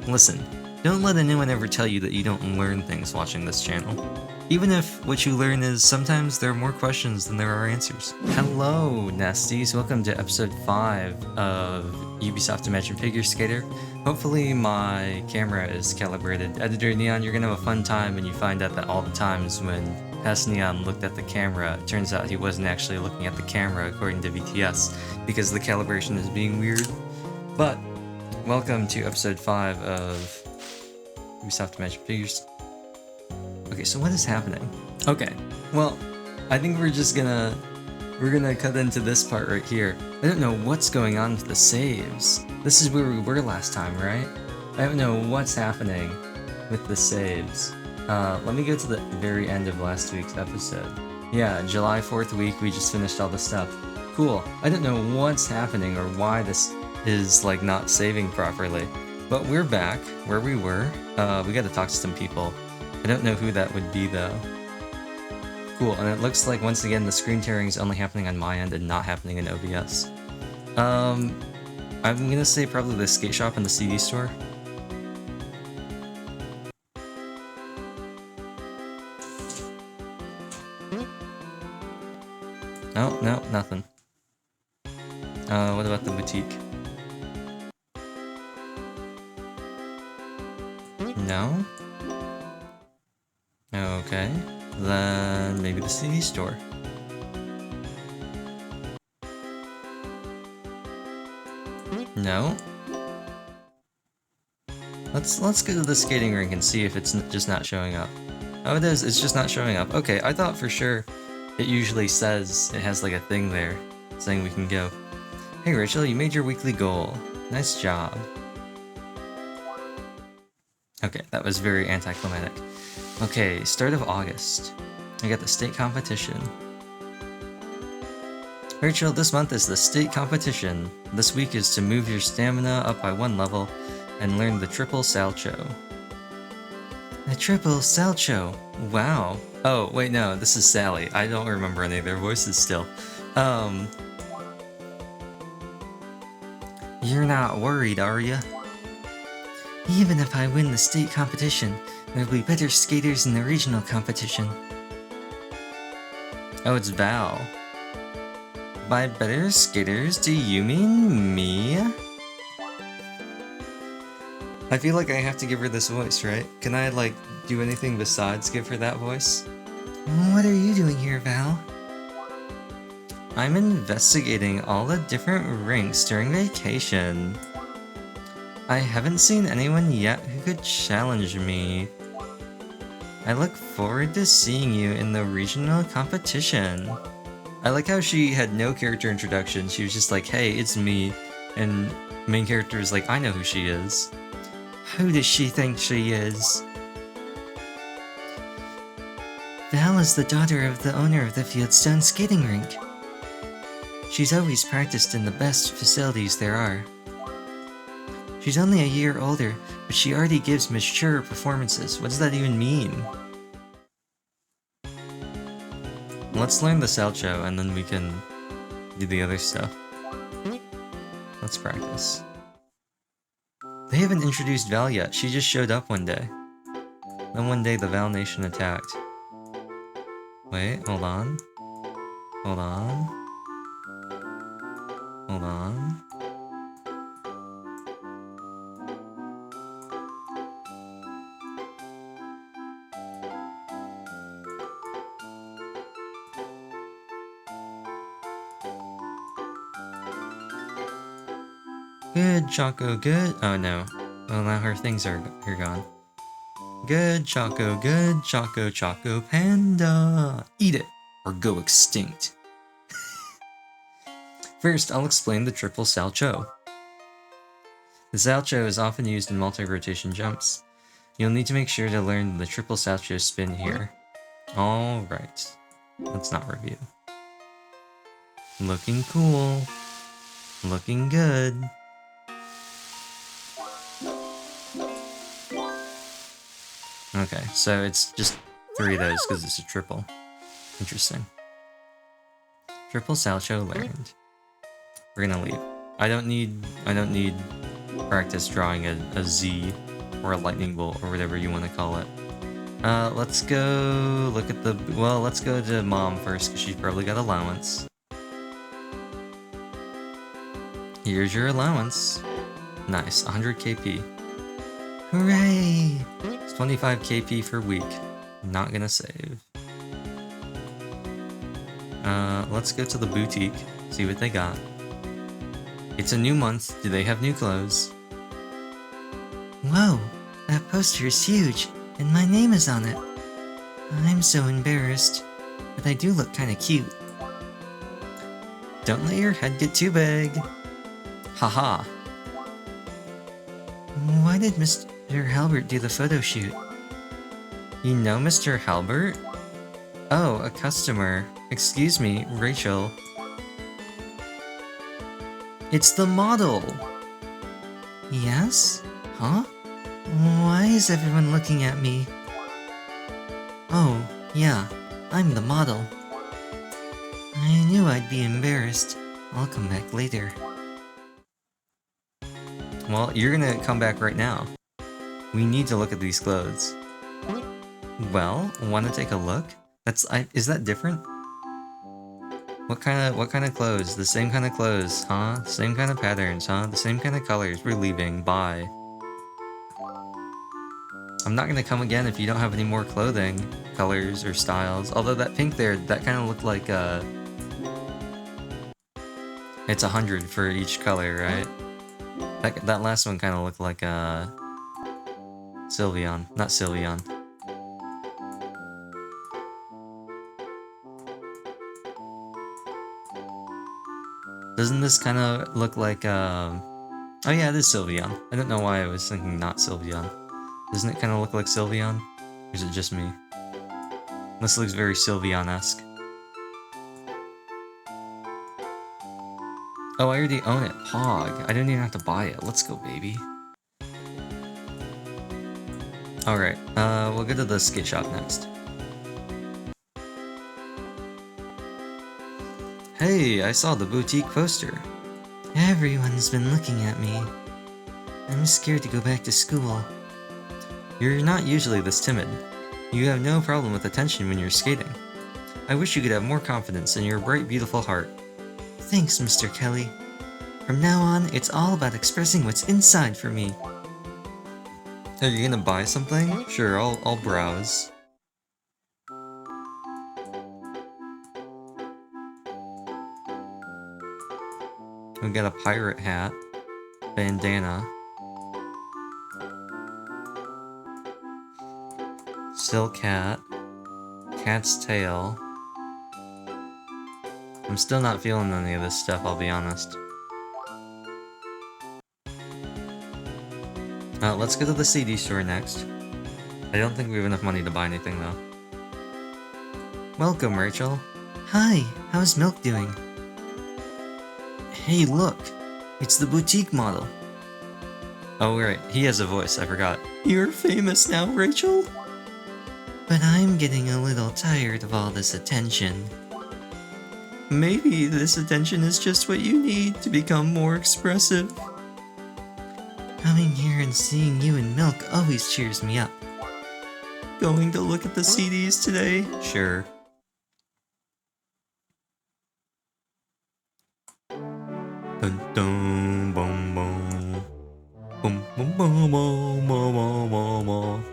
Listen, don't let anyone ever tell you that you don't learn things watching this channel. Even if what you learn is sometimes there are more questions than there are answers. Hello, Nesties. Welcome to episode 5 of Ubisoft Imagine Figure Skater. Hopefully my camera is calibrated. Editor Neon, you're gonna have a fun time when you find out that all the times when Past Neon looked at the camera, it turns out he wasn't actually looking at the camera according to VTS, because the calibration is being weird. But, welcome to episode 5 of Ubisoft Imagine Figures. Okay, so what is happening? Okay, well, I think we're gonna cut into this part right here. I don't know what's going on with the saves. This is where we were last time, right? I don't know what's happening with the saves. Let me go to the very end of last week's episode. Yeah, July 4th week, we just finished all the stuff. Cool. I don't know what's happening or why this is, like, not saving properly. But we're back where we were. We gotta talk to some people. I don't know who that would be, though. Cool, and it looks like, once again, the screen tearing is only happening on my end and not happening in OBS. I'm gonna say probably the skate shop and the CD store. Oh, no, nothing. What about the boutique? No? Okay, then maybe the CD store. No? Let's go to the skating rink and see if it's just not showing up. Oh, it is, it's just not showing up. Okay, I thought for sure it usually says, it has like a thing there saying we can go. Hey Rachel, you made your weekly goal. Nice job. Okay, that was very anticlimactic. Okay, start of August. I got the state competition. Rachel, this month is the state competition. This week is to move your stamina up by 1 level and learn the triple salcho. The triple salcho. Wow. Oh, wait, no, this is Sally. I don't remember any of their voices still. You're not worried, are ya? Even if I win the state competition, there'll be better skaters in the regional competition. Oh, it's Val. By better skaters, do you mean me? I feel like I have to give her this voice, right? Can I, like, do anything besides give her that voice? What are you doing here, Val? I'm investigating all the different rinks during vacation. I haven't seen anyone yet who could challenge me. I look forward to seeing you in the regional competition. I like how she had no character introduction. She was just like, hey, it's me. And main character is like, I know who she is. Who does she think she is? Val is the daughter of the owner of the Fieldstone skating rink. She's always practiced in the best facilities there are. She's only a year older, but she already gives mature performances. What does that even mean? Let's learn the salcho, and then we can do the other stuff. Let's practice. They haven't introduced Val yet. She just showed up one day. Then one day the Val Nation attacked. Wait, hold on. Hold on. Hold on. Good, Choco, good. Oh no. Well, now her things are gone. Good, Choco, good. Choco, Choco, Panda. Eat it, or go extinct. First, I'll explain the triple salcho. The salcho is often used in multi-rotation jumps. You'll need to make sure to learn the triple salcho spin here. Alright. Let's not review. Looking cool. Looking good. Okay, so it's just 3 of those because it's a triple. Interesting. Triple salcho learned. We're gonna leave. I don't need practice drawing a Z or a lightning bolt, or whatever you want to call it. Let's go look at the... Well, let's go to Mom first, because she's probably got allowance. Here's your allowance. Nice, 100 KP. Hooray! It's 25 KP for week. Not gonna save. Let's go to the boutique, see what they got. It's a new month. Do they have new clothes? Whoa, that poster is huge, and my name is on it. I'm so embarrassed, but I do look kinda cute. Don't let your head get too big. Haha. Why did Mr. Halbert do the photo shoot? You know Mr. Halbert? Oh, a customer. Excuse me, Rachel. It's the model! Yes? Huh? Why is everyone looking at me? Oh, yeah, I'm the model. I knew I'd be embarrassed. I'll come back later. Well, you're gonna come back right now. We need to look at these clothes. Well, wanna take a look? Is that different? What kind of clothes? The same kind of clothes, huh? Same kind of patterns, huh? The same kind of colors. We're leaving. Bye. I'm not gonna come again if you don't have any more clothing, colors, or styles. Although that pink there, that kind of looked like, it's 100 for each color, right? That last one kind of looked like, Sylveon. Not Sylveon. Doesn't this kind of look like, oh yeah, it is Sylveon. I don't know why I was thinking not Sylveon. Doesn't it kind of look like Sylveon? Or is it just me? This looks very Sylveon-esque. Oh, I already own it. Pog. I don't even have to buy it. Let's go, baby. Alright, we'll go to the skate shop next. Hey, I saw the boutique poster. Everyone's been looking at me. I'm scared to go back to school. You're not usually this timid. You have no problem with attention when you're skating. I wish you could have more confidence in your bright, beautiful heart. Thanks, Mr. Kelly. From now on, it's all about expressing what's inside for me. Are you gonna buy something? Sure, I'll browse. We got a pirate hat, bandana, silk hat, cat's tail. I'm still not feeling any of this stuff, I'll be honest. Let's go to the CD store next. I don't think we have enough money to buy anything though. Welcome, Rachel. Hi, how's Milk doing? Hey, look! It's the boutique model. Oh, right, he has a voice, I forgot. You're famous now, Rachel? But I'm getting a little tired of all this attention. Maybe this attention is just what you need to become more expressive. Coming here and seeing you and Milk always cheers me up. Going to look at the CDs today? Sure. Dun dun bum bum. Bum bum bum bum bum bum bum.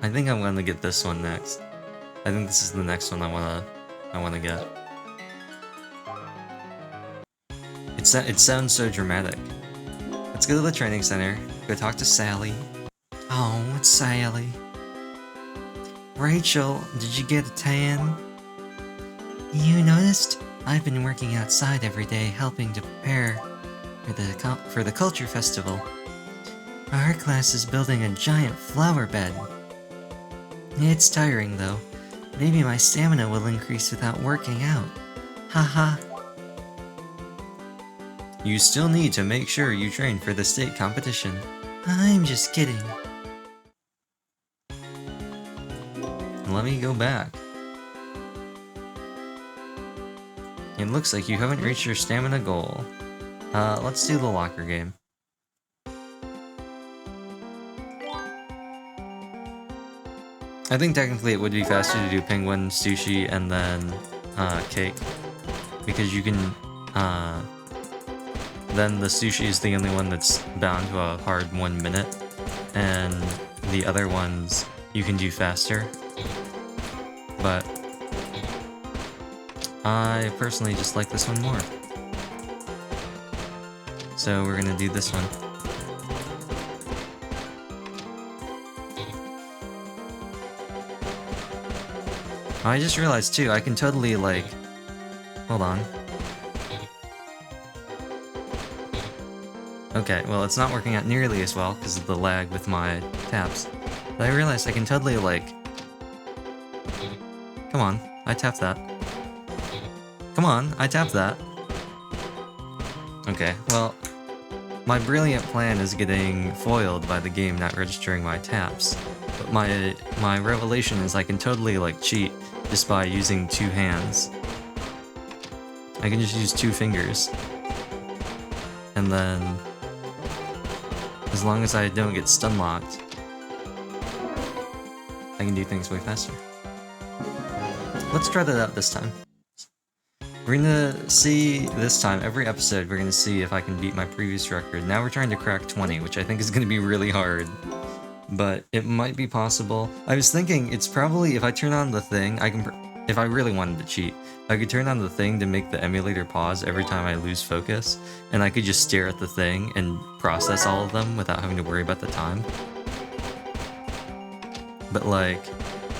I think I'm gonna get this one next. I think this is the next one I wanna get. It sounds so dramatic. Let's go to the training center. Go talk to Sally. Oh, it's Sally. Rachel, did you get a tan? You noticed? I've been working outside every day helping to prepare for the culture festival. Our class is building a giant flower bed. It's tiring though. Maybe my stamina will increase without working out. Haha. You still need to make sure you train for the state competition. I'm just kidding. Let me go back. It looks like you haven't reached your stamina goal. Let's do the locker game. I think technically it would be faster to do penguin, sushi, and then cake. Because you can, then the sushi is the only one that's bound to a hard 1 minute. And the other ones you can do faster. But I personally just like this one more. So we're gonna do this one. I just realized too, I can totally like... Hold on. Okay, well it's not working out nearly as well because of the lag with my taps. But I realized I can totally like... Come on, I tapped that. Come on, I tapped that. Okay, well, my brilliant plan is getting foiled by the game not registering my taps. But my revelation is I can totally like cheat just by using 2 hands. I can just use 2 fingers. And then, as long as I don't get stun locked, I can do things way faster. Let's try that out this time. We're gonna see this time, every episode, we're gonna see if I can beat my previous record. Now we're trying to crack 20, which I think is gonna be really hard. But it might be possible. I was thinking it's probably, if I turn on the thing, I can, if I really wanted to cheat, I could turn on the thing to make the emulator pause every time I lose focus, and I could just stare at the thing and process all of them without having to worry about the time. But like,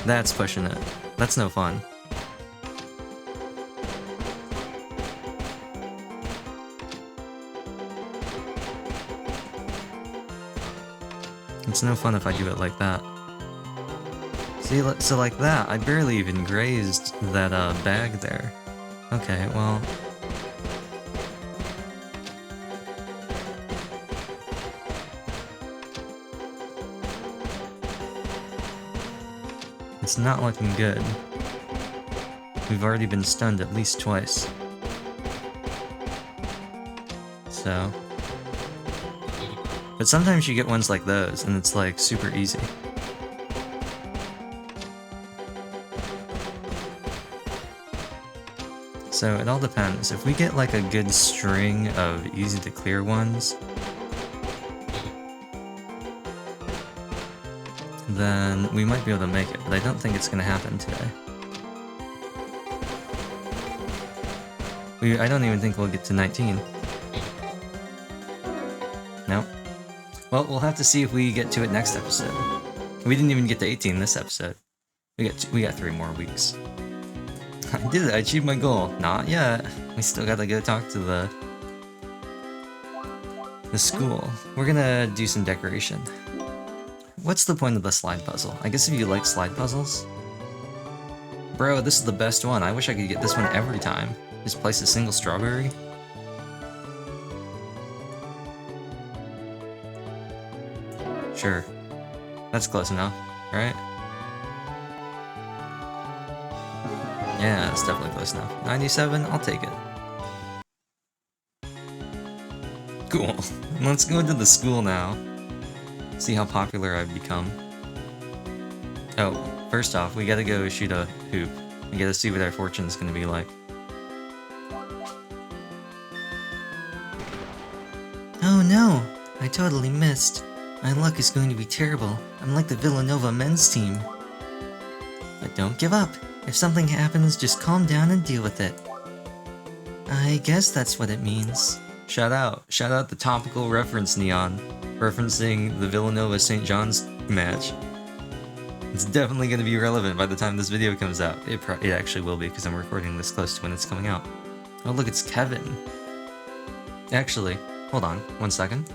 that's pushing it. That's no fun. It's no fun if I do it like that. See, so like that, I barely even grazed that bag there. Okay, well... It's not looking good. We've already been stunned at least twice. So... But sometimes you get ones like those, and it's like super easy. So it all depends. If we get like a good string of easy to clear ones, then we might be able to make it, but I don't think it's going to happen today. I don't even think we'll get to 19. Nope. Well, we'll have to see if we get to it next episode. We didn't even get to 18 this episode. We got 3 more weeks. I did it, I achieved my goal. Not yet. We still gotta go talk to the school. We're gonna do some decoration. What's the point of the slide puzzle? I guess if you like slide puzzles? Bro, this is the best one. I wish I could get this one every time. Just place a single strawberry. Sure. That's close enough, right? Yeah, that's definitely close enough. 97, I'll take it. Cool. Let's go into the school now. See how popular I've become. Oh, first off, we gotta go shoot a hoop. We gotta see what our fortune's gonna be like. Oh no! I totally missed. My luck is going to be terrible. I'm like the Villanova men's team. But don't give up. If something happens, just calm down and deal with it. I guess that's what it means. Shout out the topical reference, Neon. Referencing the Villanova-St. John's match. It's definitely going to be relevant by the time this video comes out. It actually will be, because I'm recording this close to when it's coming out. Oh look, it's Kevin. Actually, hold on, 1 second.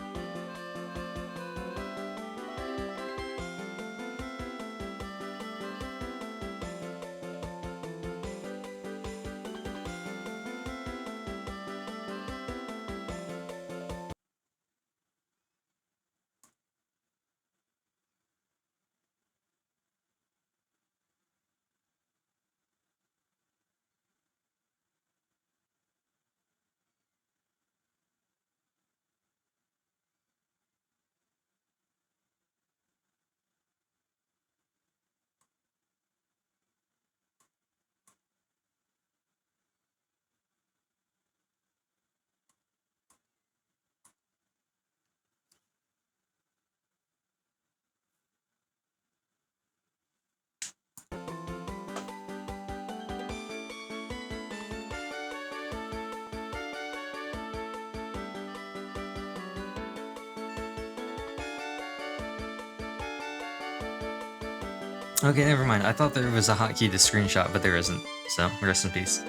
Okay, never mind. I thought there was a hotkey to screenshot, but there isn't. So, rest in peace.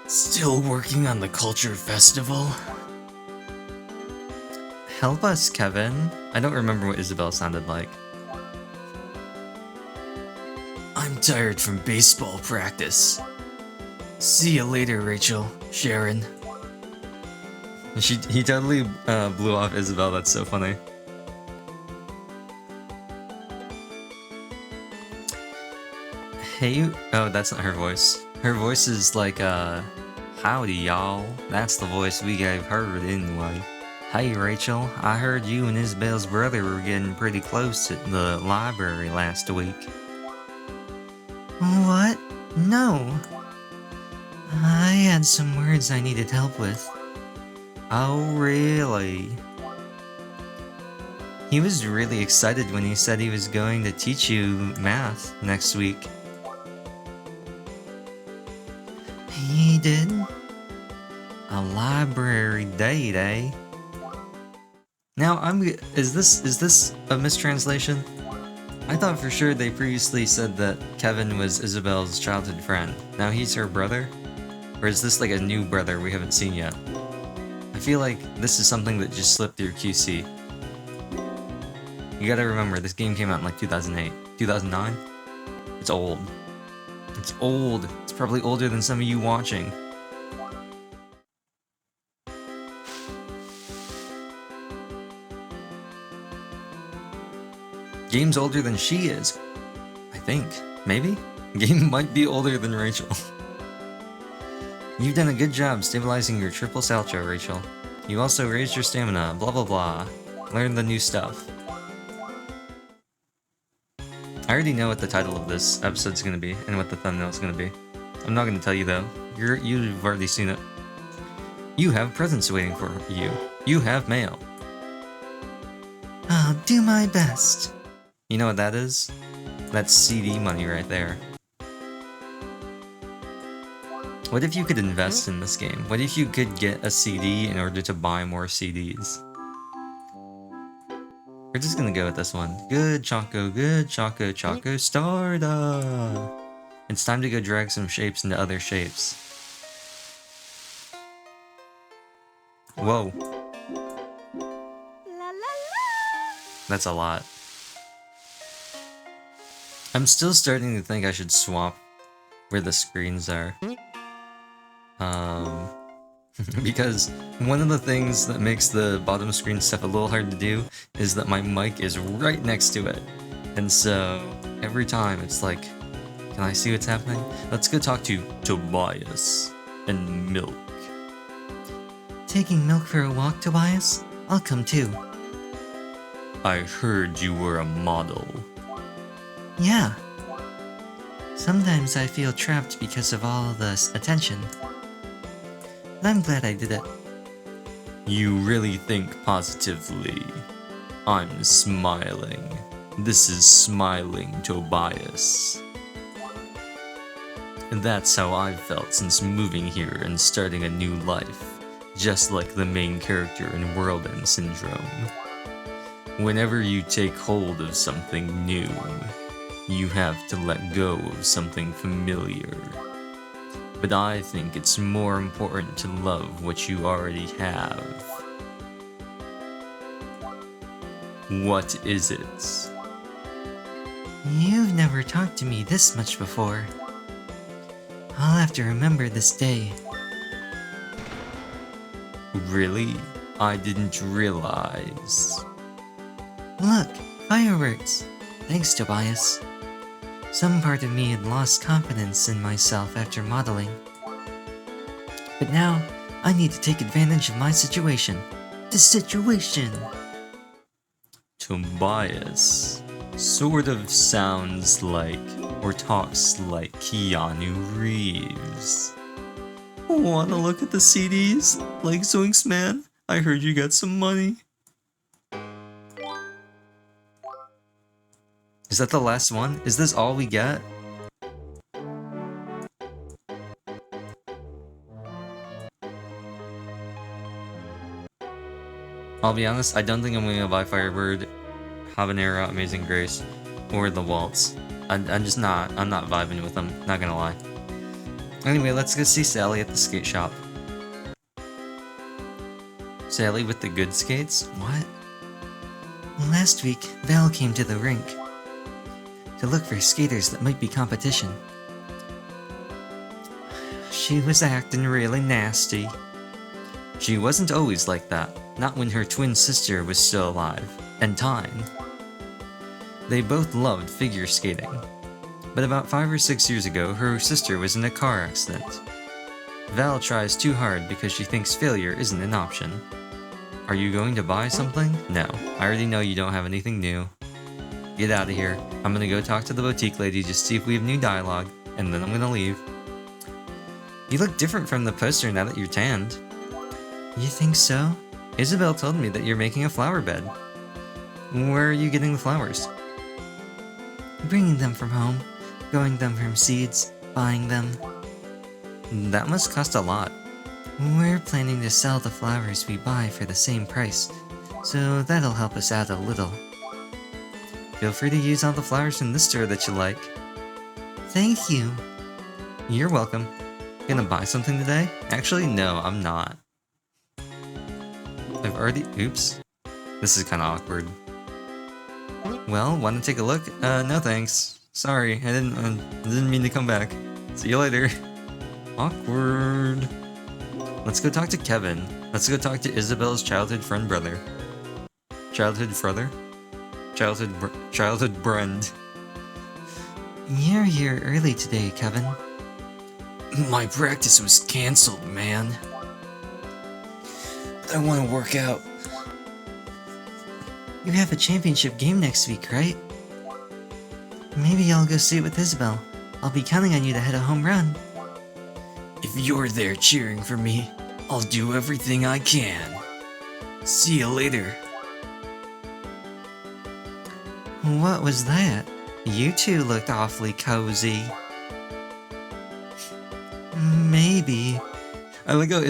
Still working on the culture festival? Help us, Kevin. I don't remember what Isabel sounded like. I'm tired from baseball practice. See you later, Rachel. Sharon. He totally blew off Isabel. That's so funny. Hey, oh, that's not her voice. Her voice is like, howdy, y'all. That's the voice we gave her anyway. Hey, Rachel, I heard you and Isabel's brother were getting pretty close at the library last week. What? No. I had some words I needed help with. Oh, really? He was really excited when he said he was going to teach you math next week. He did? A library date, eh? Now, is this a mistranslation? I thought for sure they previously said that Kevin was Isabel's childhood friend. Now he's her brother? Or is this like a new brother we haven't seen yet? I feel like this is something that just slipped through QC. You gotta remember, this game came out in like 2008. 2009? It's old. It's old. It's probably older than some of you watching. Game's older than she is. I think. Maybe? Game might be older than Rachel. You've done a good job stabilizing your triple salto, Rachel. You also raised your stamina, blah blah blah. Learn the new stuff. I already know what the title of this episode's gonna be, and what the thumbnail's gonna be. I'm not gonna tell you though. You've already seen it. You have presents waiting for you. You have mail. I'll do my best. You know what that is? That's CD money right there. What if you could invest in this game? What if you could get a CD in order to buy more CDs? We're just gonna go with this one. Good Choco, Choco Starda! It's time to go drag some shapes into other shapes. Whoa. That's a lot. I'm still starting to think I should swap where the screens are. Because one of the things that makes the bottom screen stuff a little hard to do is that my mic is right next to it. And so every time it's like, can I see what's happening? Let's go talk to Tobias and Milk. Taking Milk for a walk, Tobias? I'll come too. I heard you were a model. Yeah. Sometimes I feel trapped because of all this attention. But I'm glad I did it. You really think positively. I'm smiling. This is smiling Tobias. And that's how I've felt since moving here and starting a new life. Just like the main character in World End Syndrome. Whenever you take hold of something new, you have to let go of something familiar. But I think it's more important to love what you already have. What is it? You've never talked to me this much before. I'll have to remember this day. Really? I didn't realize. Look, fireworks! Thanks, Tobias. Some part of me had lost confidence in myself after modeling. But now, I need to take advantage of my situation. The situation! Tobias sort of sounds like, or talks like Keanu Reeves. Wanna look at the CDs? Like Zoinks Man? I heard you got some money. Is that the last one? Is this all we get? I'll be honest, I don't think I'm gonna buy Firebird, Habanera, Amazing Grace. or the waltz. I'm not vibing with them, not gonna lie. Anyway, let's go see Sally at the skate shop. Sally with the good skates? What? Last week, Val came to the rink to look for skaters that might be competition. She was acting really nasty. She wasn't always like that, not when her twin sister was still alive, and Tyne. They both loved figure skating, but about 5 or 6 years ago, her sister was in a car accident. Val tries too hard because she thinks failure isn't an option. Are you going to buy something? No, I already know you don't have anything new. Get out of here. I'm gonna go talk to the boutique lady, just see if we have new dialogue, and then I'm gonna leave. You look different from the poster now that you're tanned. You think so? Isabel told me that you're making a flower bed. Where are you getting the flowers? Bringing them from home, growing them from seeds, buying them. That must cost a lot. We're planning to sell the flowers we buy for the same price, so that'll help us out a little. Feel free to use all the flowers from this store that you like. Thank you. You're welcome. Gonna buy something today? Actually, no, I'm not. I've already... Oops. This is kinda awkward. Well, wanna take a look? No thanks. Sorry, I didn't mean to come back. See you later. Awkward. Let's go talk to Kevin. Let's go talk to Isabel's childhood friend brother. Childhood brother? Childhood friend. You're here early today, Kevin. My practice was cancelled, man. But I want to work out. You have a championship game next week, right? Maybe I'll go see it with Isabel. I'll be counting on you to hit a home run. If you're there cheering for me, I'll do everything I can. See you later. What was that? You two looked awfully cozy. Maybe. I like how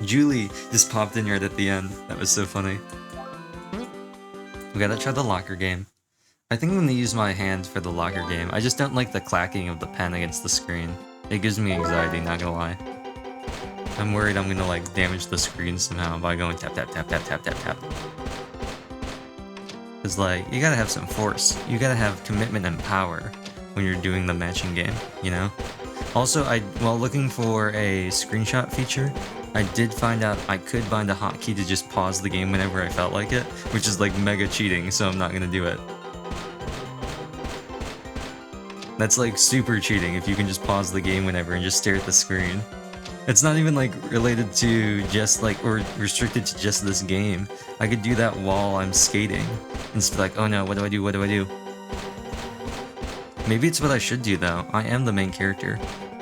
Julie just popped in right at the end. That was so funny. We gotta try the locker game. I think I'm gonna use my hand for the locker game. I just don't like the clacking of the pen against the screen. It gives me anxiety, not gonna lie. I'm worried I'm gonna like damage the screen somehow by going tap tap tap tap tap tap tap. Cause like, you gotta have some force. You gotta have commitment and power when you're doing the matching game, you know? Also, while looking for a screenshot feature, I did find out I could bind a hotkey to just pause the game whenever I felt like it, which is like mega cheating, so I'm not gonna do it. That's like super cheating if you can just pause the game whenever and just stare at the screen. It's not even like related to just like, or restricted to just this game. I could do that while I'm skating and just be like, oh no, what do I do, what do I do? Maybe it's what I should do though. I am the main character.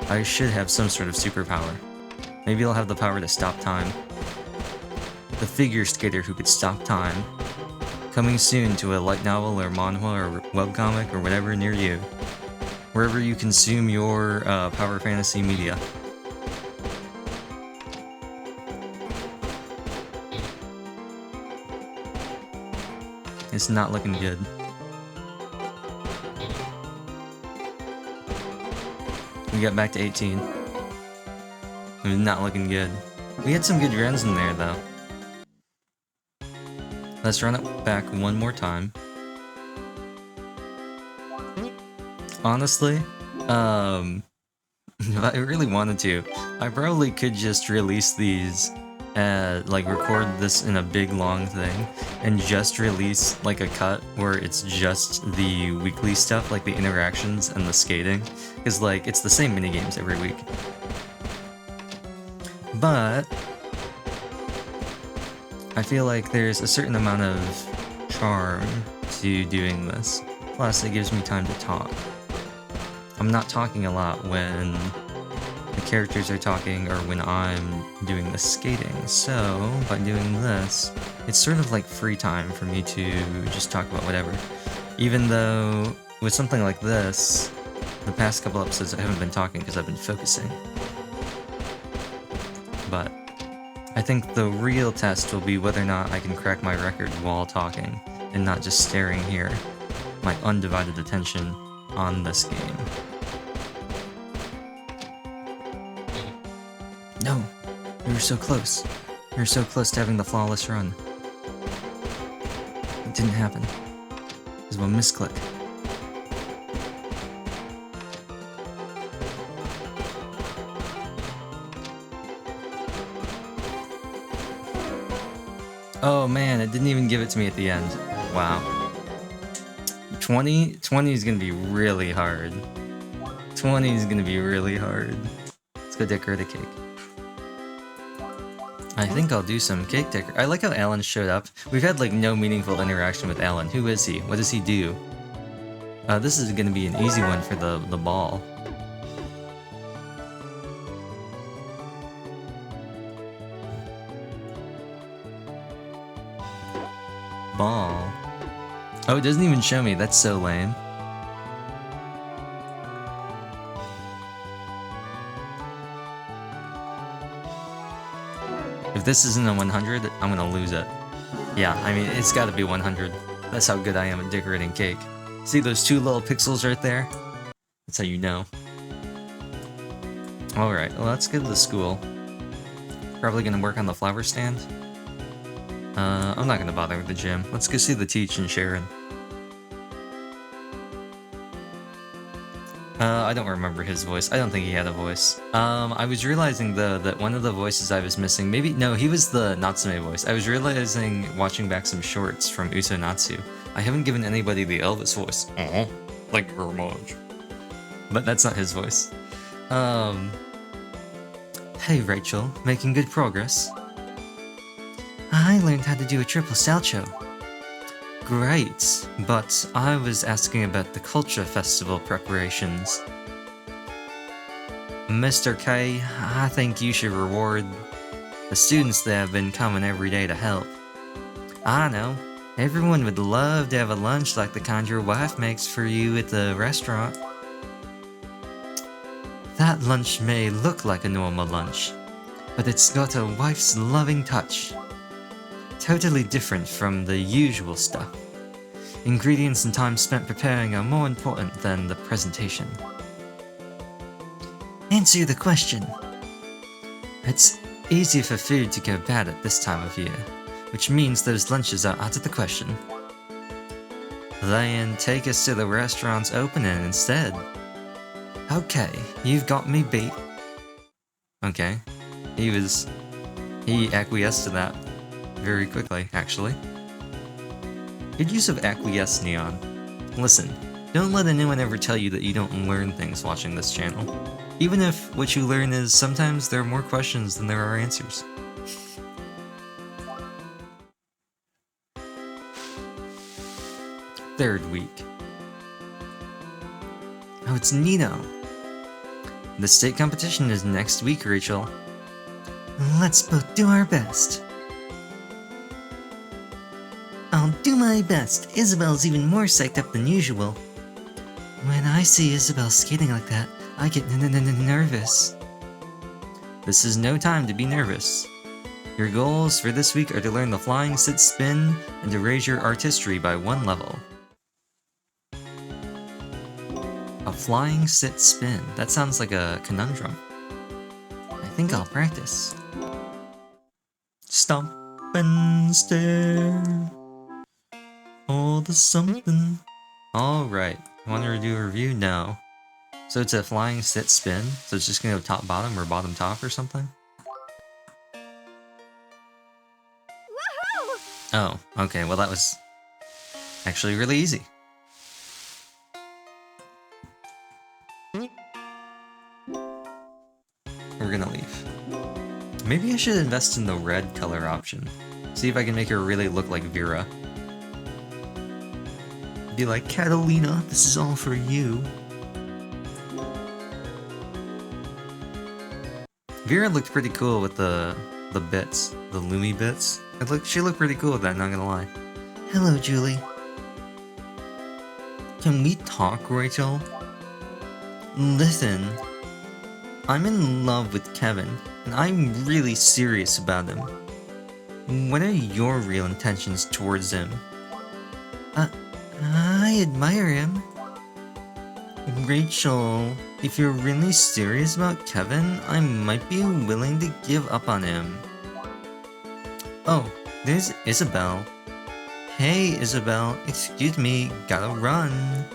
I should have some sort of superpower. Maybe I'll have the power to stop time. The figure skater who could stop time. Coming soon to a light novel or manhwa or webcomic or whatever near you. Wherever you consume your power fantasy media. It's not looking good. We got back to 18. It's not looking good. We had some good runs in there though. Let's run it back one more time. Honestly, if I really wanted to, I probably could just release these, like record this in a big long thing, and just release like a cut where it's just the weekly stuff, like the interactions and the skating, because like it's the same minigames every week. But I feel like there's a certain amount of charm to doing this, plus it gives me time to talk. I'm not talking a lot when the characters are talking or when I'm doing the skating, so by doing this, it's sort of like free time for me to just talk about whatever. Even though with something like this, the past couple episodes I haven't been talking because I've been focusing. But I think the real test will be whether or not I can crack my record while talking, and not just staring here. My undivided attention on this game. No! We were so close. We were so close to having the flawless run. It didn't happen. It was one misclick. Oh man, it didn't even give it to me at the end. Wow. 20 is gonna be really hard. 20 is gonna be really hard. Let's go decorate a cake. I think I'll do some cake decor. I like how Alan showed up. We've had like no meaningful interaction with Alan. Who is he? What does he do? This is gonna be an easy one for the ball. Ball. Oh, it doesn't even show me. That's so lame. If this isn't a 100, I'm gonna lose it. Yeah, I mean, it's gotta be 100. That's how good I am at decorating cake. See those two little pixels right there? That's how you know. Alright, well, let's go to the school. Probably gonna work on the flower stand. I'm not gonna bother with the gym. Let's go see the Teach and Sharon. I don't remember his voice. I don't think he had a voice. I was realizing though that one of the voices I was missing, no, he was the Natsume voice. I was realizing watching back some shorts from Uso Natsu. I haven't given anybody the Elvis voice. Thank you very much. But that's not his voice. Hey Rachel, making good progress. I learned how to do a triple salcho. Great, but I was asking about the Culture Festival preparations. Mr. K, I think you should reward the students that have been coming every day to help. I know, everyone would love to have a lunch like the kind your wife makes for you at the restaurant. That lunch may look like a normal lunch, but it's got a wife's loving touch. Totally different from the usual stuff. Ingredients and time spent preparing are more important than the presentation. Answer the question. It's easy for food to go bad at this time of year, which means those lunches are out of the question. Then take us to the restaurant's opening instead. Okay, you've got me beat. Okay, he acquiesced to that. Very quickly, actually. Good use of acquiesce, Neon. Listen, don't let anyone ever tell you that you don't learn things watching this channel. Even if what you learn is sometimes there are more questions than there are answers. Third week. Oh, it's Nino. The state competition is next week, Rachel. Let's both do our best. I'll do my best. Isabel's even more psyched up than usual. When I see Isabel skating like that, I get nervous. This is no time to be nervous. Your goals for this week are to learn the flying sit spin and to raise your artistry by 1 level. A flying sit spin. That sounds like a conundrum. I think I'll practice. Stomp and stare. All the something. Alright. Want to do a review? No. So it's a flying sit spin. So it's just gonna go top bottom or bottom top or something? Woohoo! Oh, okay. Well, that was actually really easy. We're gonna leave. Maybe I should invest in the red color option. See if I can make her really look like Vera. Be like, Catalina, this is all for you. Vera looked pretty cool with the bits, the Lumi bits. She looked pretty cool with that, not gonna lie. Hello, Julie. Can we talk, Rachel? Listen, I'm in love with Kevin. and I'm really serious about him. What are your real intentions towards him? I admire him. Rachel, if you're really serious about Kevin, I might be willing to give up on him. Oh, there's Isabel. Hey, Isabel, excuse me, gotta run.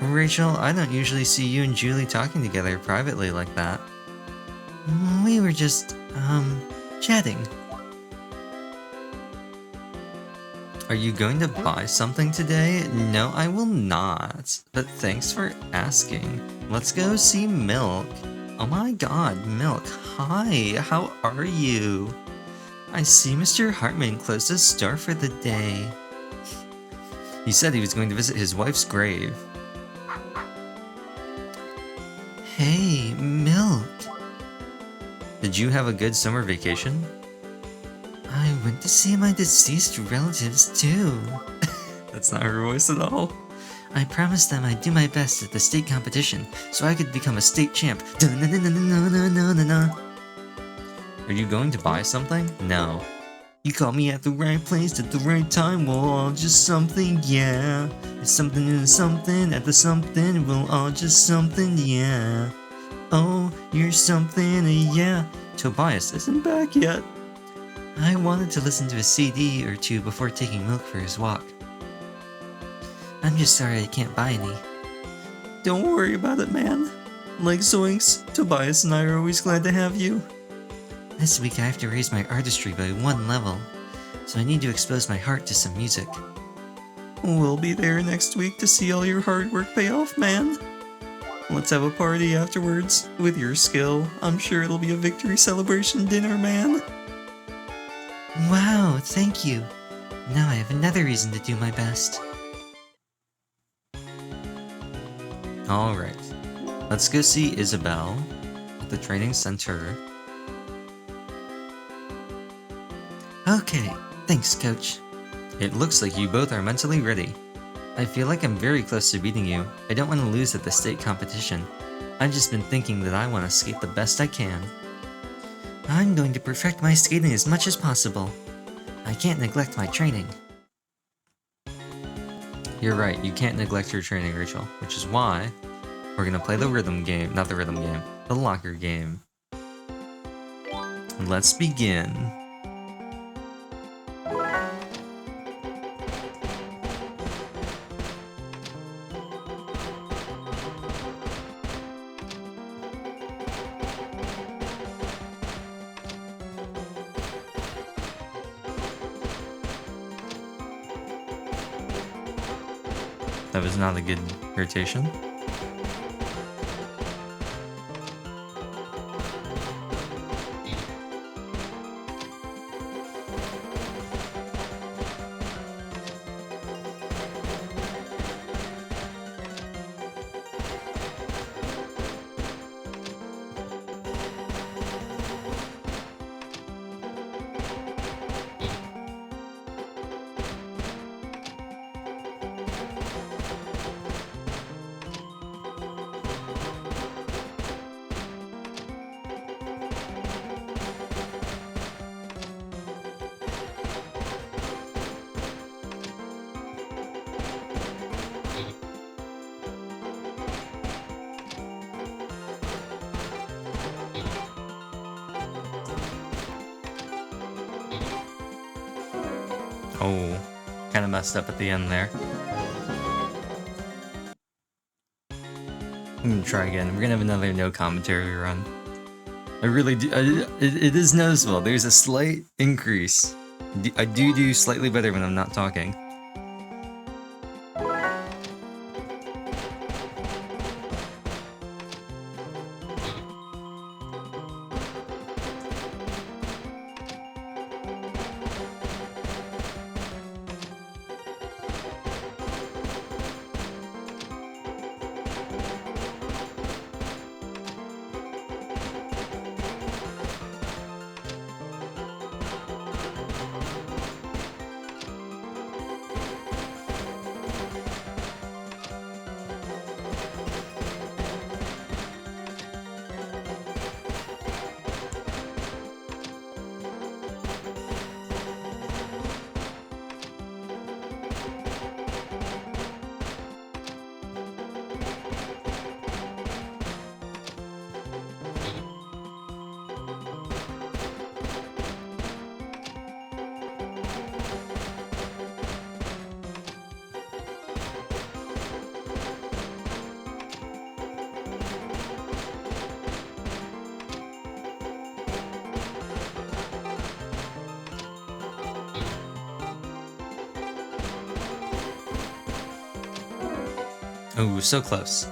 Rachel, I don't usually see you and Julie talking together privately like that. We were just, chatting. Are you going to buy something today? No, I will not. But thanks for asking. Let's go see Milk. Oh my god, Milk, hi, how are you? I see Mr. Hartman closed his store for the day. He said he was going to visit his wife's grave. Hey, Milk. Did you have a good summer vacation? I went to see my deceased relatives too. That's not her voice at all. I promised them I'd do my best at the state competition so I could become a state champ. Are you going to buy something? No. You caught me at the right place at the right time, we'll all just something, yeah. It's something and something at the something, we'll all just something, yeah. Oh, you're something, yeah. Tobias isn't back yet. I wanted to listen to a CD or two before taking Milk for his walk. I'm just sorry I can't buy any. Don't worry about it, man. Like Zoinks, Tobias and I are always glad to have you. This week I have to raise my artistry by 1 level, so I need to expose my heart to some music. We'll be there next week to see all your hard work pay off, man. Let's have a party afterwards. With your skill, I'm sure it'll be a victory celebration dinner, man. Wow, thank you. Now I have another reason to do my best. Alright, let's go see Isabel at the training center. Okay, thanks, coach. It looks like you both are mentally ready. I feel like I'm very close to beating you. I don't want to lose at the state competition. I've just been thinking that I want to skate the best I can. I'm going to perfect my skating as much as possible. I can't neglect my training. You're right, you can't neglect your training, Rachel, which is why we're gonna play the rhythm game, not the rhythm game, the locker game. Let's begin. That was not a good rotation. Oh, kind of messed up at the end there. I'm gonna try again. We're gonna have another no commentary run. I really do. It is noticeable. There's a slight increase. I do slightly better when I'm not talking. Oh, so close.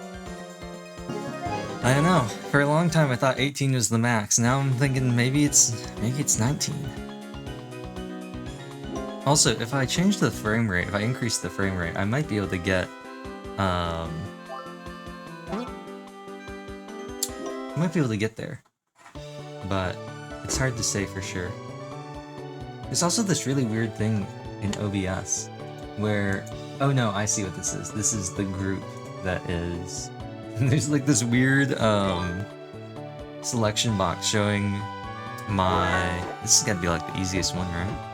I don't know. For a long time I thought 18 was the max. Now I'm thinking maybe it's 19. Also, if I change the frame rate, if I increase the frame rate, I might be able to get I might be able to get there. But it's hard to say for sure. There's also this really weird thing in OBS where, oh no, I see what this is. This is the group that is. There's like this weird selection box showing my. This has got to be like the easiest one, right?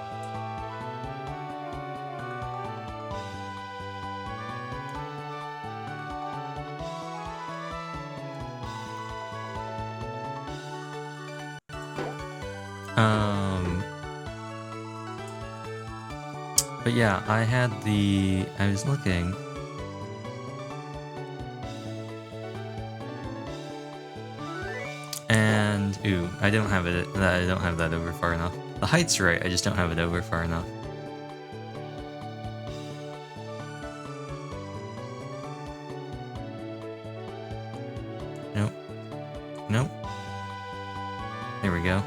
But yeah, I was looking. And, ooh, I don't have that over far enough. The height's right, I just don't have it over far enough. Nope. Nope. There we go.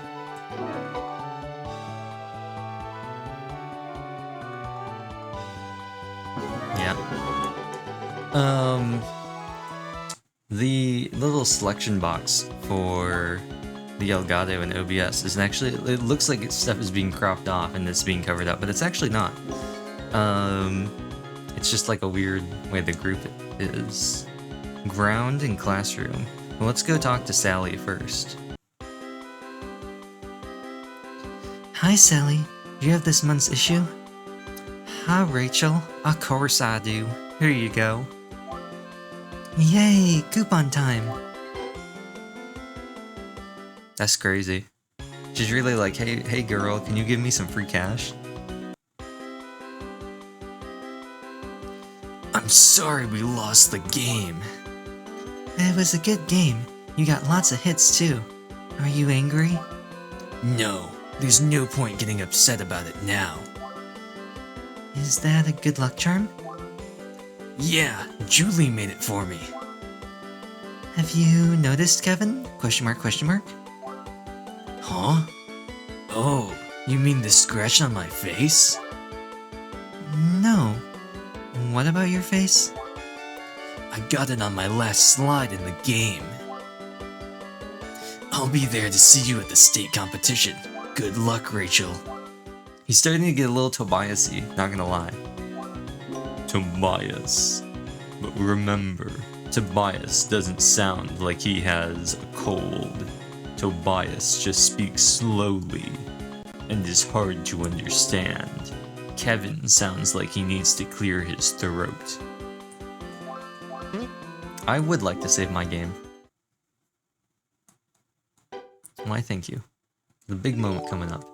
The little selection box for the Elgato and OBS is actually, it looks like stuff is being cropped off and it's being covered up, but it's actually not. It's just like a weird way the group is. Ground and classroom. Well, let's go talk to Sally first. Hi, Sally. Do you have this month's issue? Hi, Rachel. Of course I do. Here you go. Yay, coupon time. That's crazy. She's really like, hey girl, can you give me some free cash? I'm sorry we lost the game. It was a good game. You got lots of hits too. Are you angry? No, there's no point getting upset about it now. Is that a good luck charm? Yeah, Julie made it for me. Have you noticed, Kevin? Question mark, question mark? Huh? Oh, you mean the scratch on my face? No. What about your face? I got it on my last slide in the game. I'll be there to see you at the state competition. Good luck, Rachel. He's starting to get a little Tobias-y, not gonna lie. Tobias. But remember, Tobias doesn't sound like he has a cold. Tobias just speaks slowly and is hard to understand. Kevin sounds like he needs to clear his throat. I would like to save my game. Why, thank you. The big moment coming up.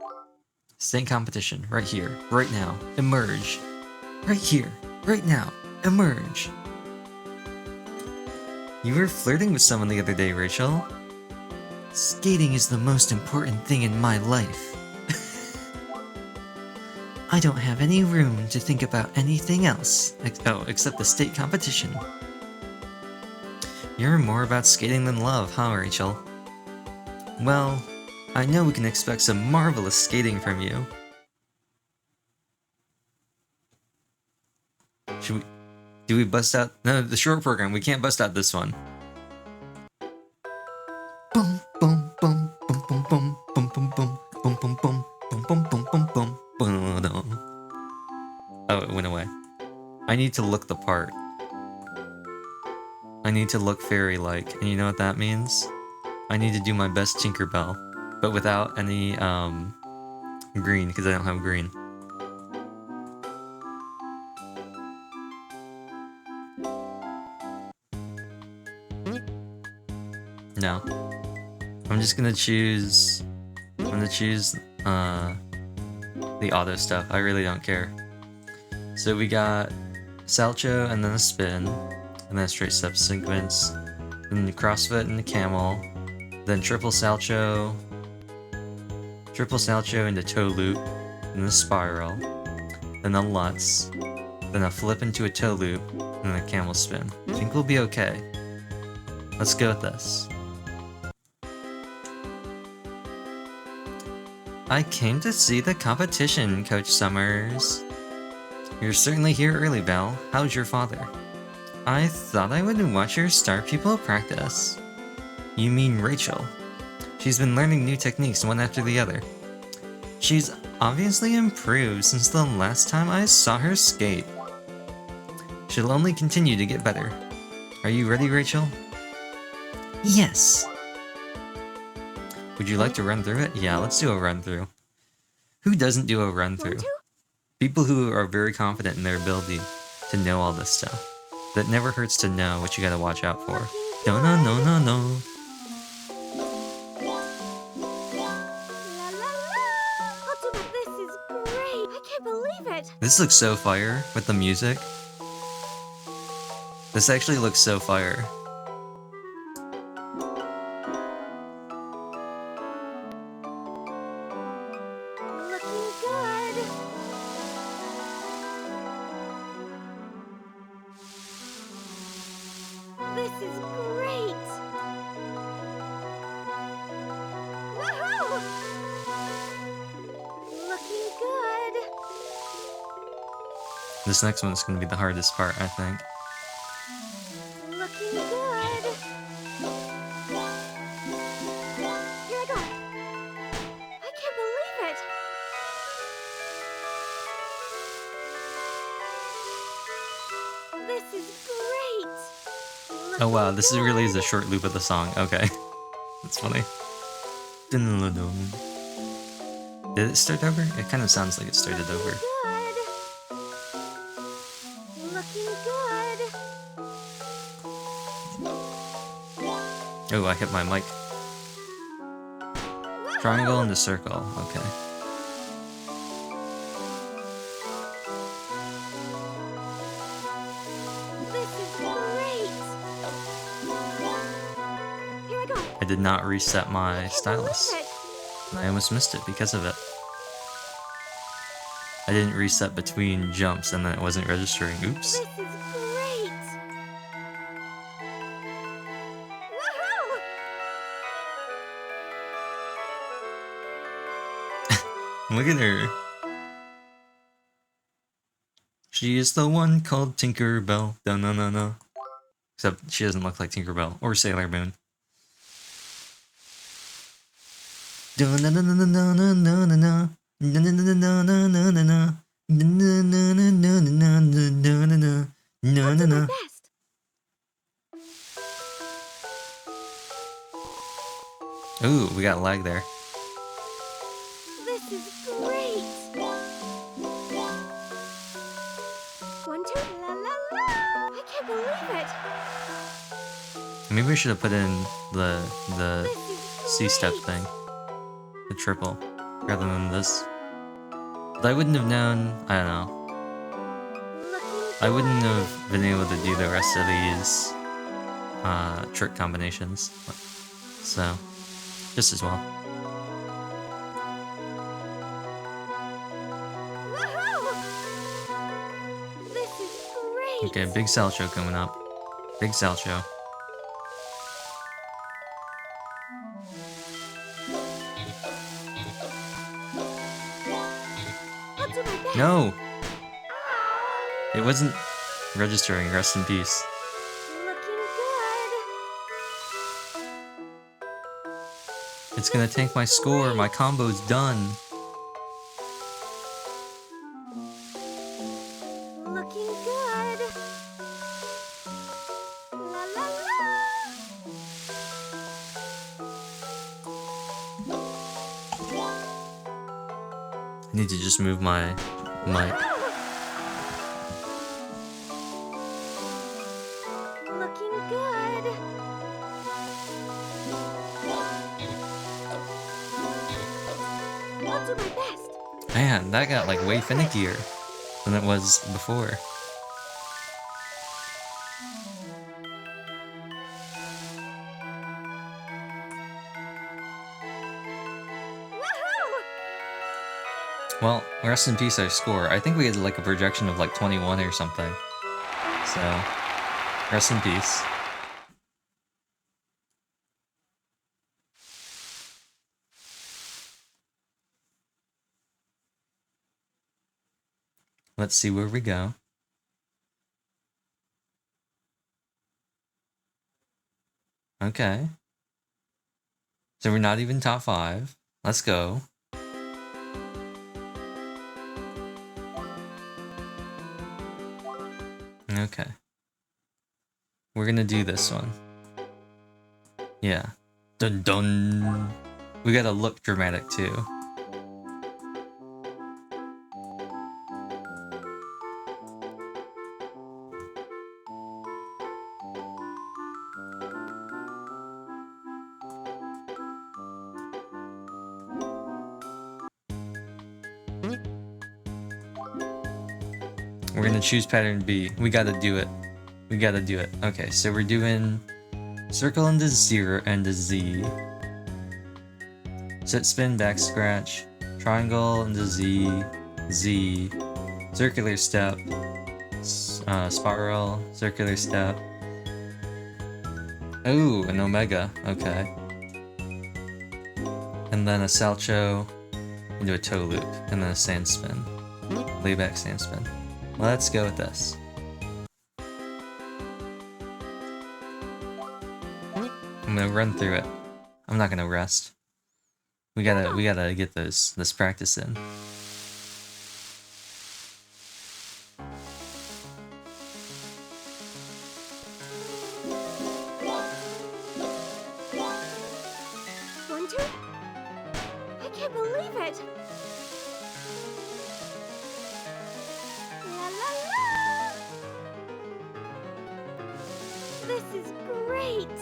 State competition, right here, right now. Emerge. Right here, right now. Emerge. You were flirting with someone the other day, Rachel. Skating is the most important thing in my life. I don't have any room to think about anything else. Except the state competition. You're more about skating than love, huh, Rachel? Well, I know we can expect some marvelous skating from you. Do we bust out? No, the short program. We can't bust out this one. Boom, boom, boom, boom, boom, boom, boom, boom, boom, boom, boom, boom, boom, boom, boom, boom, boom, boom. Oh, it went away. I need to look the part. I need to look fairy-like, and you know what that means? I need to do my best Tinkerbell, but without any green, because I don't have green. No. I'm just gonna choose... I'm gonna choose the auto stuff. I really don't care. So we got Salcho and then a spin, and then a straight step sequence, then the crossfoot and the camel, then triple Salcho into toe loop, and the spiral, then the Lutz, then a flip into a toe loop, and a camel spin. I think we'll be okay. Let's go with this. I came to see the competition, Coach Summers. You're certainly here early, Belle. How's your father? I thought I would watch your star pupil practice. You mean Rachel? She's been learning new techniques one after the other. She's obviously improved since the last time I saw her skate. She'll only continue to get better. Are you ready, Rachel? Yes. Would you like to run through it? Yeah, let's do a run through. Who doesn't do a run through? People who are very confident in their ability to know all this stuff. That never hurts to know what you gotta watch out for. No, no, no, no, no. This is great. I can't believe it. This looks so fire with the music. This actually looks so fire. Looking good. This is great. Woohoo! Looking good. This next one's gonna be the hardest part, I think. Looking good. Here I go. I can't believe it. This is great. Oh wow, this is really is a short loop of the song. Okay. That's funny. Dun-dun-dun-dun. Did it start over? It kind of sounds like it started over. Good. Looking good. Oh, I hit my mic. Triangle into circle. Okay. This is great. Here I go. I did not reset my Can't stylus. believe it. I almost missed it because of it. I didn't reset between jumps and then it wasn't registering. Oops. This is great. Woohoo! Look at her. She is the one called Tinkerbell. No. Except she doesn't look like Tinkerbell or Sailor Moon. I'll do my best. Ooh, we got lag there. This is great. 1, 2, la la la. I can't believe it. Maybe we should have put in the This is C-step great. thing. The triple. Rather than this. But I wouldn't have known, I don't know. Looking I wouldn't good. have been able to do the rest of these trick combinations. So, just as well. Woohoo! This is great. Okay, big Sal show coming up. Big Sal show. I'll do my best. No! Ow. It wasn't registering, rest in peace. Looking good. It's gonna tank my score, my combo's done. Looking good. La la la. I need to just move my mic. Looking good. I'll do my best. Man, that got like way finickier than it was before. Woohoo! Well, rest in peace our score. I think we had like a projection of like 21 or something. So, rest in peace. Let's see where we go. Okay. So we're not even top 5. Let's go. Okay. We're gonna do this one. Yeah. Dun dun. We gotta look dramatic too. We're gonna choose pattern B. We gotta do it. We gotta do it. Okay, so we're doing circle into 0 and a Z. Sit, spin, back scratch. Triangle into Z. Z. Circular step. Spiral. Circular step. Oh, an omega. Okay. And then a salcho into a toe loop. And then a sand spin. Layback sand spin. Let's go with this. I'm gonna run through it. I'm not gonna rest. We gotta get this practice in. One, two. I can't believe it. La la la. This is great.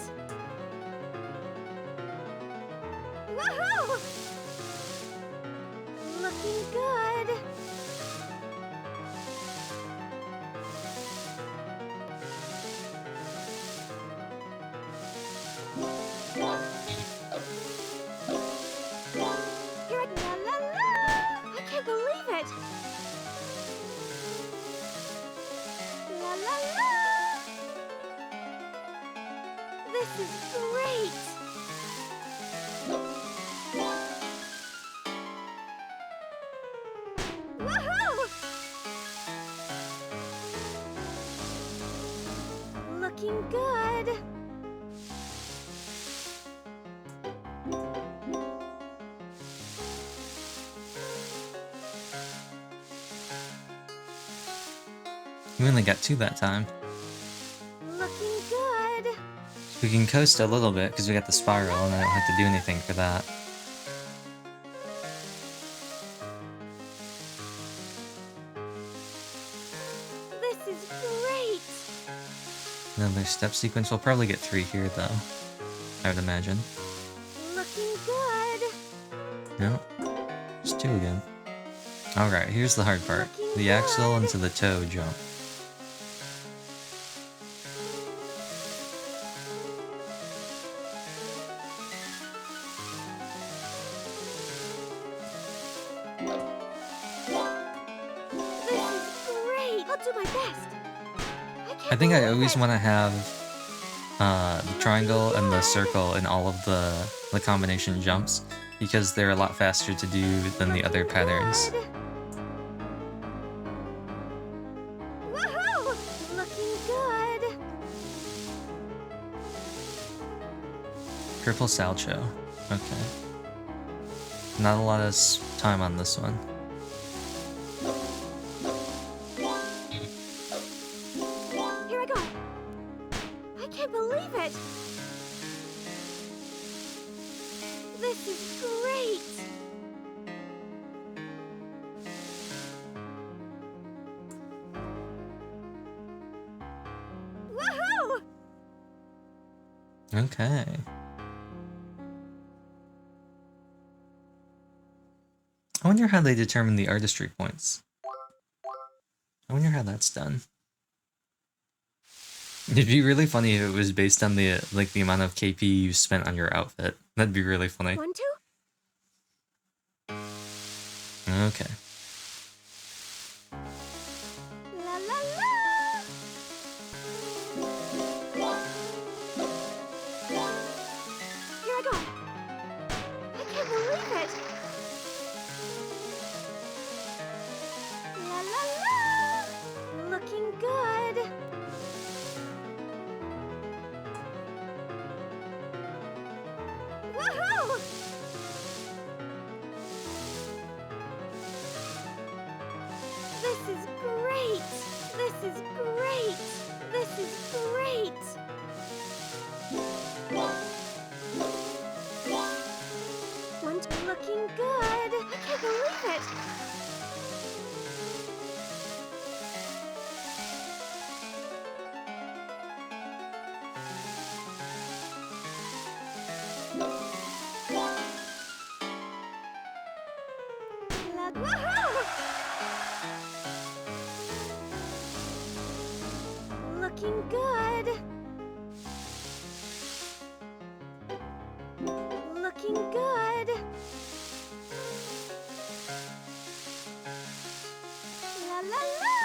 Woohoo! Looking good. Here I la la la. I can't believe it. La la la. This is great. Woohoo! Looking good. We only got 2 that time. Looking good. We can coast a little bit because we got the spiral and I don't have to do anything for that. This is great. Another step sequence. We'll probably get 3 here though, I would imagine. Looking good. No, just 2 again. Alright, here's the hard part. The axle into the toe jump. This is great. I'll do my best. I think I always want to have the triangle and the circle in all of the combination jumps because they're a lot faster to do than the other patterns. Woohoo! Looking good. Triple salcho. Okay. Not a lot of time on this one. Here I go. I can't believe it. This is great. Woohoo! Okay. I wonder how they determine the artistry points. I wonder how that's done. It'd be really funny if it was based on the the amount of KP you spent on your outfit. That'd be really funny. 1, 2. Okay. La la la. Woohoo! This is great! This is great! This is great! One's looking good! I can't believe it! Woohoo! Looking good. Looking good. La la la.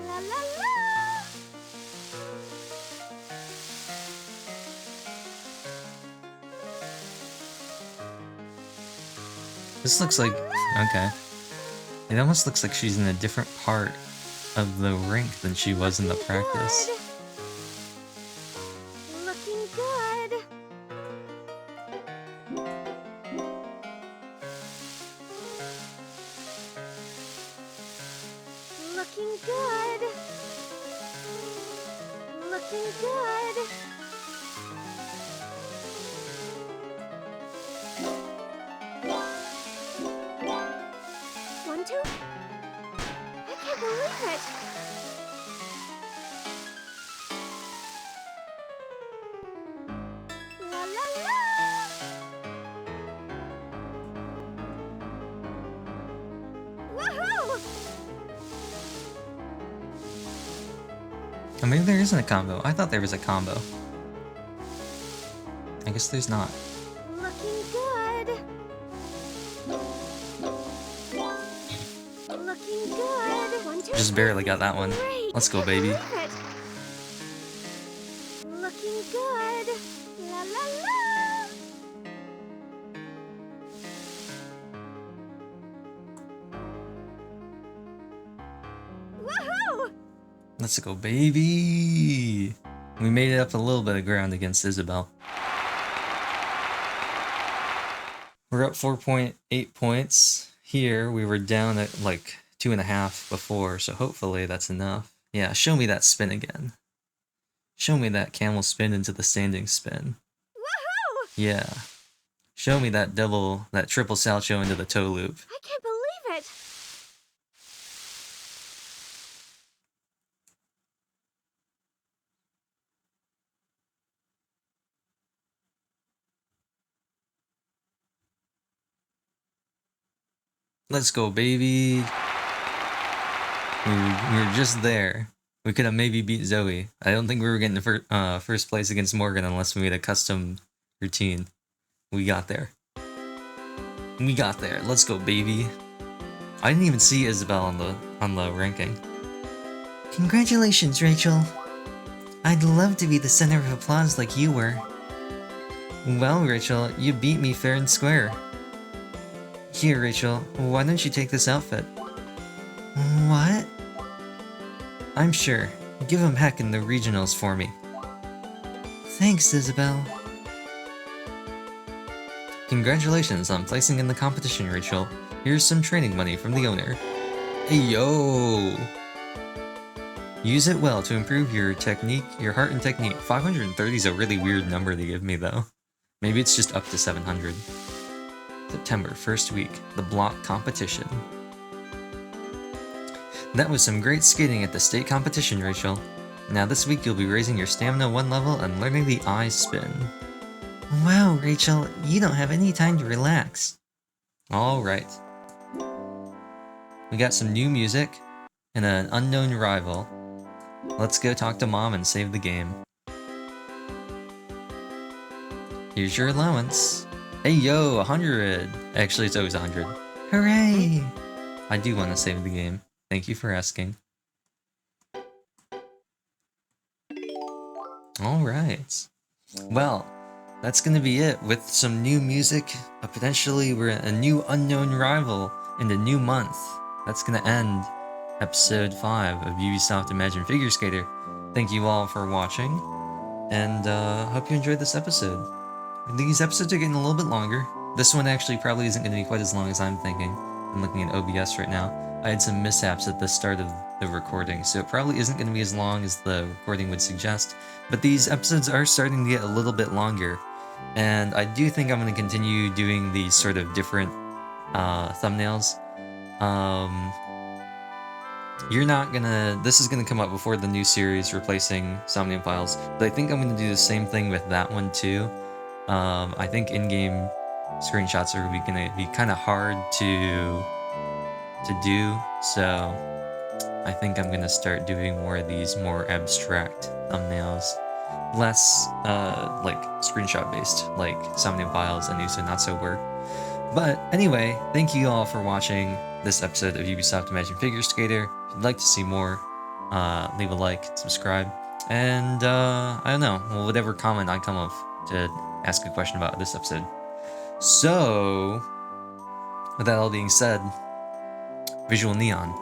La la la. This looks like... okay. It almost looks like she's in a different part of the rink than she was in the practice. Looking good. Looking good. Looking good. One, two. I can't believe it. La la la. Woohoo! Oh, maybe there isn't a combo. I thought there was a combo. I guess there's not. Looking good. Looking good. One, two, Just barely got that one. great. Let's go, baby. Perfect. Looking good. La la la. Woohoo! Let's go, baby! We made it up a little bit of ground against Isabel. We're up 4.8 points. Here, we were down at like 2.5 before, so hopefully that's enough. Yeah, show me that spin again. Show me that camel spin into the standing spin. Woohoo! Yeah. Show me that triple salcho into the toe loop. I can't believe it. Let's go, baby. We were just there. We could have maybe beat Zoe. I don't think we were getting the first place against Morgan unless we made a custom routine. We got there. We got there. Let's go, baby. I didn't even see Isabel on the ranking. Congratulations, Rachel. I'd love to be the center of applause like you were. Well, Rachel, you beat me fair and square. Here, Rachel, why don't you take this outfit? What? I'm sure. Give him heck in the regionals for me. Thanks, Isabel. Congratulations on placing in the competition, Rachel. Here's some training money from the owner. Hey, yo! Use it well to improve your technique, your heart and technique. 530 is a really weird number to give me, though. Maybe it's just up to 700. September, first week, the block competition. That was some great skating at the state competition, Rachel. Now this week you'll be raising your stamina 1 level and learning the eye spin. Wow, Rachel, you don't have any time to relax. Alright. We got some new music and an unknown rival. Let's go talk to Mom and save the game. Here's your allowance. Hey yo, 100! Actually, it's always 100. Hooray! I do want to save the game. Thank you for asking. Alright. Well, that's gonna be it with some new music. Potentially, we're a new unknown rival in the new month. That's gonna end episode 5 of Ubisoft Imagine Figure Skater. Thank you all for watching. And hope you enjoyed this episode. These episodes are getting a little bit longer. This one actually probably isn't going to be quite as long as I'm thinking. I'm looking at OBS right now. I had some mishaps at the start of the recording, so it probably isn't going to be as long as the recording would suggest. But these episodes are starting to get a little bit longer, and I do think I'm going to continue doing these sort of different thumbnails. This is gonna come up before the new series replacing Somnium Files, but I think I'm gonna do the same thing with that one too. I think in-game screenshots are gonna be kind of hard to do, so I think I'm gonna start doing more of these more abstract thumbnails, less like screenshot based, like Somnium Files and Uso Not So Work. But anyway, thank you all for watching this episode of Ubisoft Imagine Figure Skater. If you'd like to see more, leave a like, subscribe, and I don't know, whatever comment I come up to ask a question about this episode. So, with that all being said, Visual Neon.